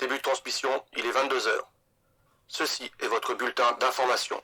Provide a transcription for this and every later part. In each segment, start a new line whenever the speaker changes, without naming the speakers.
début de transmission, il est 22 heures. Ceci est votre bulletin d'information.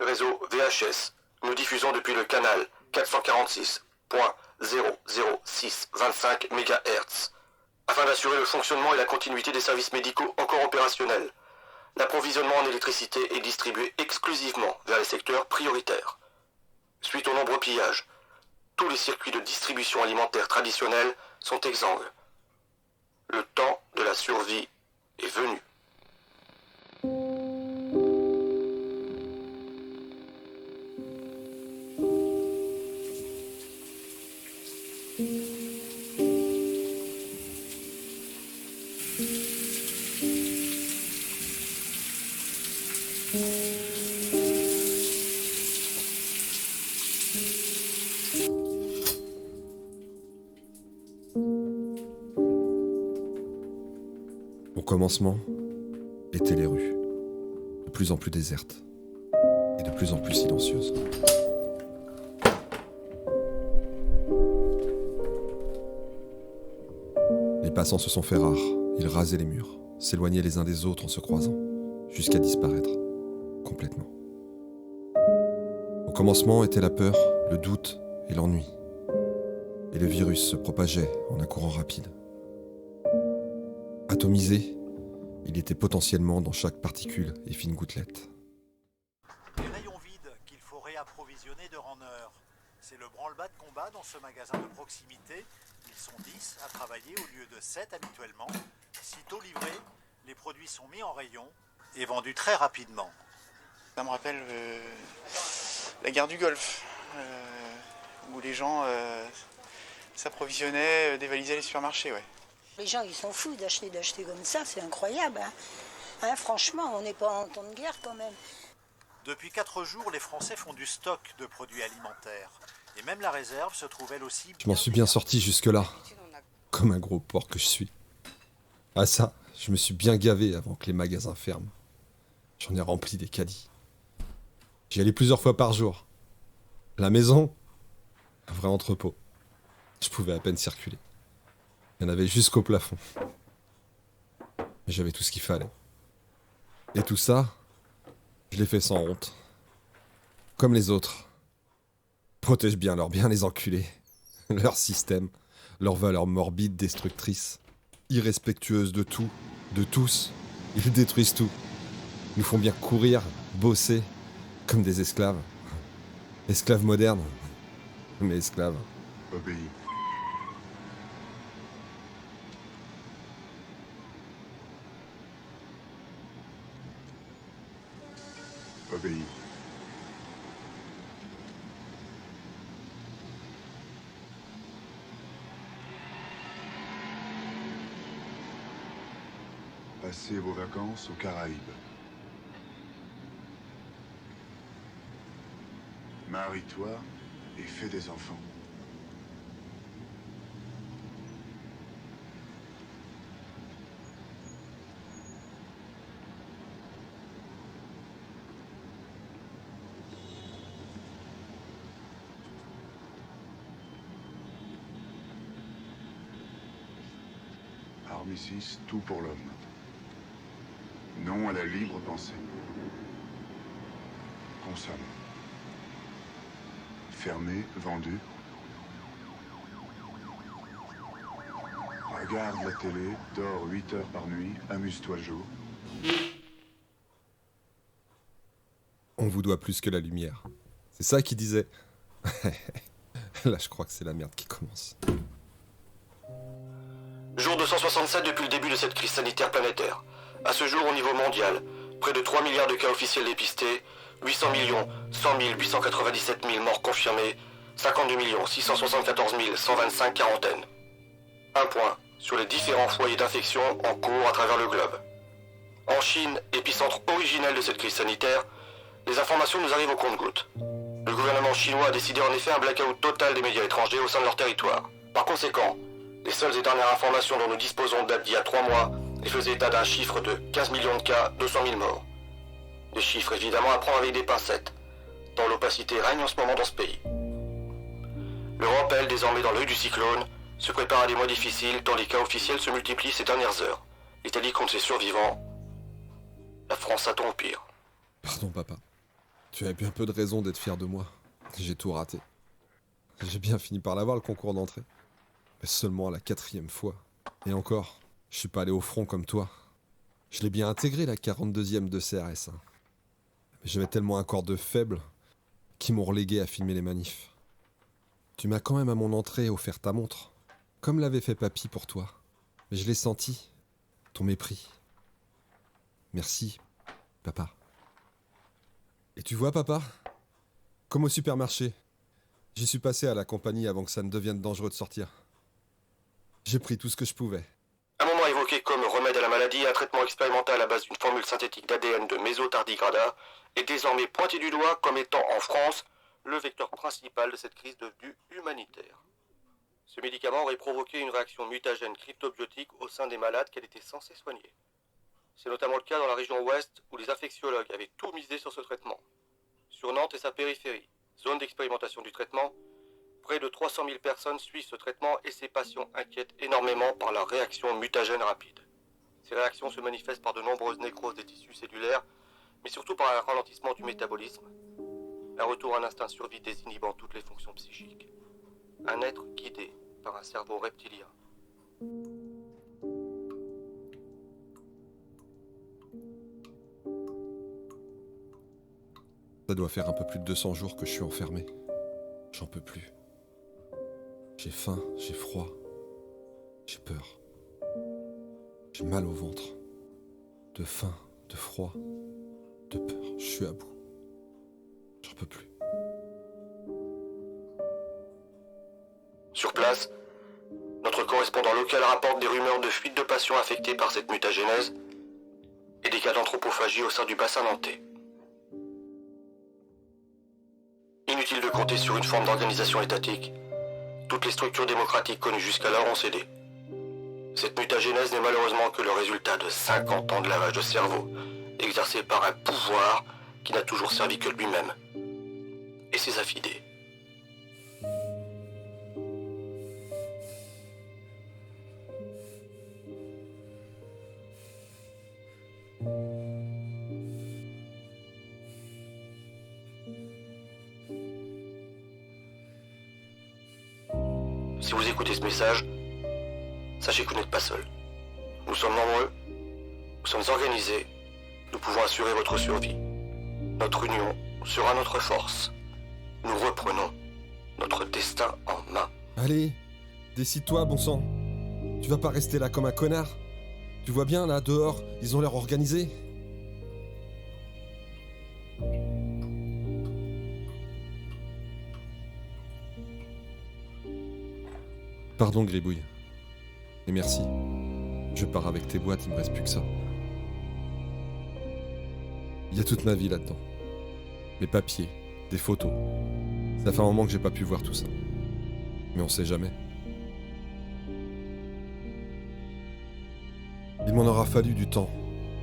Le réseau VHS. Nous diffusons depuis le canal 446.00625 MHz. Afin d'assurer le fonctionnement et la continuité des services médicaux encore opérationnels. L'approvisionnement en électricité est distribué exclusivement vers les secteurs prioritaires. Suite aux nombreux pillages, tous les circuits de distribution alimentaire traditionnels sont exsangues. Le temps de la survie est venu.
Au commencement étaient les rues, de plus en plus désertes et de plus en plus silencieuses. Les passants se sont fait rares, ils rasaient les murs, s'éloignaient les uns des autres en se croisant, jusqu'à disparaître complètement. Au commencement était la peur, le doute et l'ennui. Et le virus se propageait en un courant rapide. Atomisé, il était potentiellement dans chaque particule et fine gouttelette.
Les rayons vides qu'il faut réapprovisionner d'heure en heure. C'est le branle-bas de combat dans ce magasin de proximité. Ils sont 10 à travailler au lieu de 7 habituellement. Sitôt livrés, les produits sont mis en rayon et vendus très rapidement.
Ça me rappelle la guerre du Golfe, où les gens s'approvisionnaient, dévalisaient les supermarchés. Ouais.
Les gens, ils sont fous d'acheter comme ça, c'est incroyable. Hein, franchement, on n'est pas en temps de guerre quand même.
Depuis 4 jours, les Français font du stock de produits alimentaires. Et même la réserve se trouve elle aussi...
Je m'en suis bien sorti jusque-là, comme un gros porc que je suis. Ah ça, je me suis bien gavé avant que les magasins ferment. J'en ai rempli des caddies. J'y allais plusieurs fois par jour. La maison, un vrai entrepôt. Je pouvais à peine circuler. Il y en avait jusqu'au plafond. Mais j'avais tout ce qu'il fallait. Et tout ça, je l'ai fait sans honte. Comme les autres. Protège bien leurs biens, les enculés. Leur système, leurs valeurs morbides, destructrices, irrespectueuses de tout, de tous. Ils détruisent tout. Nous font bien courir, bosser, comme des esclaves. Esclaves modernes, mais esclaves.
Obéis. Obéis. Passez vos vacances aux Caraïbes. Marie-toi et fais des enfants. Armistice, tout pour l'homme. Non à la libre pensée. Consomme. Fermé, vendu. Regarde la télé, dors 8 heures par nuit, amuse-toi le jour.
On vous doit plus que la lumière. C'est ça qu'il disait. Là, je crois que c'est la merde qui commence.
Jour 267 depuis le début de cette crise sanitaire planétaire. À ce jour, au niveau mondial, près de 3 milliards de cas officiels dépistés, 800 100 897 000 morts confirmés, 52 674 125 quarantaines. Un point sur les différents foyers d'infection en cours à travers le globe. En Chine, épicentre originel de cette crise sanitaire, les informations nous arrivent au compte-gouttes. Le gouvernement chinois a décidé en effet un blackout total des médias étrangers au sein de leur territoire. Par conséquent, les seules et dernières informations dont nous disposons datent d'il y a 3 mois et faisaient état d'un chiffre de 15 millions de cas, 200 000 morts. Des chiffres évidemment à prendre avec des pincettes, tant l'opacité règne en ce moment dans ce pays. L'Europe, elle, désormais dans l'œil du cyclone, se prépare à des mois difficiles tant les cas officiels se multiplient ces dernières heures. L'Italie compte ses survivants. La France attend au pire.
Pardon, papa. Tu as bien peu de raison d'être fier de moi. J'ai tout raté. J'ai bien fini par l'avoir, le concours d'entrée. Mais seulement à la 4e fois. Et encore, je suis pas allé au front comme toi. Je l'ai bien intégré, la 42e de CRS. Hein. Mais j'avais tellement un corps de faible qu'ils m'ont relégué à filmer les manifs. Tu m'as quand même à mon entrée offert ta montre. Comme l'avait fait papy pour toi. Mais je l'ai senti. Ton mépris. Merci, papa. Et tu vois, papa, comme au supermarché, j'y suis passé à la compagnie avant que ça ne devienne dangereux de sortir. J'ai pris tout ce que je pouvais.
Un moment évoqué comme remède à la maladie, un traitement expérimental à la base d'une formule synthétique d'ADN de mésotardigrada est désormais pointé du doigt comme étant en France le vecteur principal de cette crise devenue humanitaire. Ce médicament aurait provoqué une réaction mutagène cryptobiotique au sein des malades qu'elle était censée soigner. C'est notamment le cas dans la région ouest où les infectiologues avaient tout misé sur ce traitement. Sur Nantes et sa périphérie, zone d'expérimentation du traitement, près de 300 000 personnes suivent ce traitement et ces patients inquiètent énormément par leur réaction mutagène rapide. Ces réactions se manifestent par de nombreuses nécroses des tissus cellulaires, mais surtout par un ralentissement du métabolisme, un retour à un instinct survie désinhibant toutes les fonctions psychiques, un être guidé par un cerveau reptilien.
Ça doit faire un peu plus de 200 jours que je suis enfermé. J'en peux plus. J'ai faim, j'ai froid, j'ai peur. J'ai mal au ventre. De faim, de froid, de peur. Je suis à bout. J'en peux plus.
Sur place, notre correspondant local rapporte des rumeurs de fuite de patients affectés par cette mutagénèse et des cas d'anthropophagie au sein du bassin nantais. Inutile de compter sur une forme d'organisation étatique. Toutes les structures démocratiques connues jusqu'alors ont cédé. Cette mutagénèse n'est malheureusement que le résultat de 50 ans de lavage de cerveau, exercé par un pouvoir qui n'a toujours servi que lui-même et ses affidés. Si vous écoutez ce message, sachez que vous n'êtes pas seul. Nous sommes nombreux, nous sommes organisés, nous pouvons assurer votre survie. Notre union sera notre force. Nous reprenons notre destin en main.
Allez, décide-toi, bon sang. Tu vas pas rester là comme un connard. Tu vois bien, là, dehors, ils ont l'air organisés. Pardon, Gribouille. Et merci. Je pars avec tes boîtes, il me reste plus que ça. Il y a toute ma vie là-dedans. Mes papiers, des photos. Ça fait un moment que j'ai pas pu voir tout ça. Mais on sait jamais. Il m'en aura fallu du temps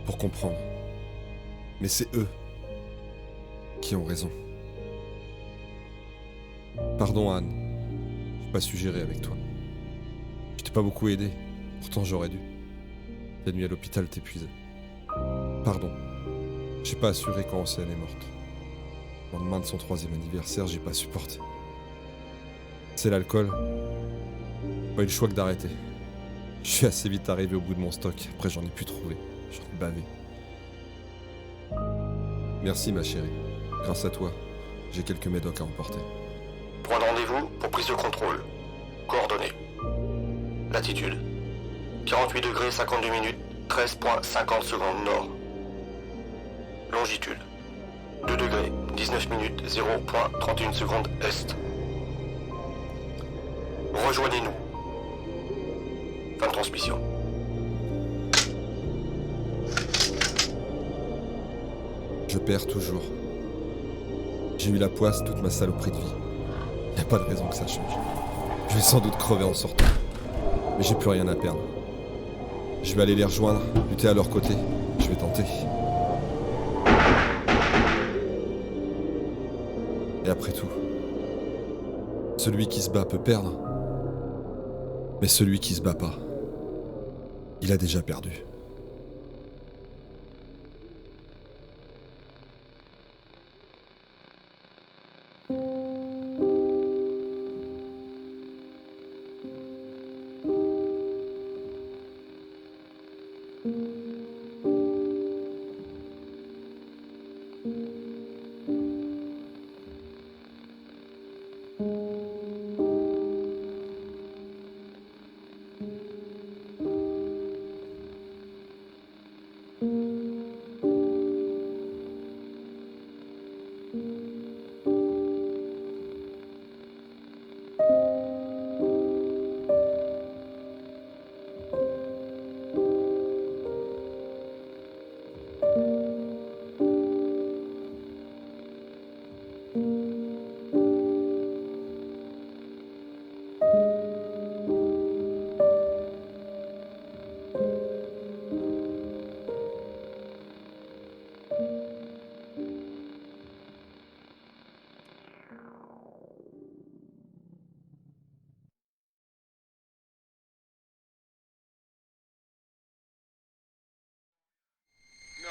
pour comprendre. Mais c'est eux qui ont raison. Pardon, Anne. J'ai pas su gérer avec toi. Je t'ai pas beaucoup aidé, pourtant j'aurais dû. La nuit à l'hôpital t'épuisait. Pardon, j'ai pas assuré quand Océane est morte. Le lendemain de son 3e anniversaire, j'ai pas supporté. C'est l'alcool. J'ai pas eu le choix que d'arrêter. Je suis assez vite arrivé au bout de mon stock, après j'en ai plus trouvé. J'en ai bavé. Merci ma chérie. Grâce à toi, j'ai quelques médocs à emporter.
Point de rendez-vous pour prise de contrôle. Coordonnées. Latitude 48 degrés 52 minutes 13,50 secondes nord. Longitude 2 degrés 19 minutes 0,31 secondes est. Rejoignez-nous. Fin de transmission.
Je perds toujours. J'ai eu la poisse toute ma saloperie de vie. Y a pas de raison que ça change. Je vais sans doute crever en sortant. Mais j'ai plus rien à perdre. Je vais aller les rejoindre, lutter à leur côté. Je vais tenter. Et après tout, celui qui se bat peut perdre. Mais celui qui se bat pas, il a déjà perdu.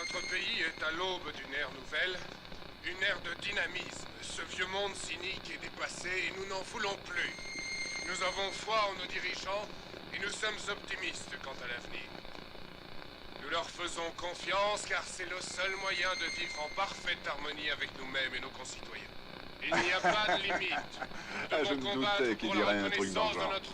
Notre pays est à l'aube d'une ère nouvelle, une ère de dynamisme. Ce vieux monde cynique est dépassé et nous n'en voulons plus. Nous avons foi en nos dirigeants et nous sommes optimistes quant à l'avenir. Nous leur faisons confiance car c'est le seul moyen de vivre en parfaite harmonie avec nous-mêmes et nos concitoyens. Il n'y a pas de limite. Nous devons
je me
combattre
doutais qu'il
pour la
dirait un truc dans le
reconnaissance de
genre.
notre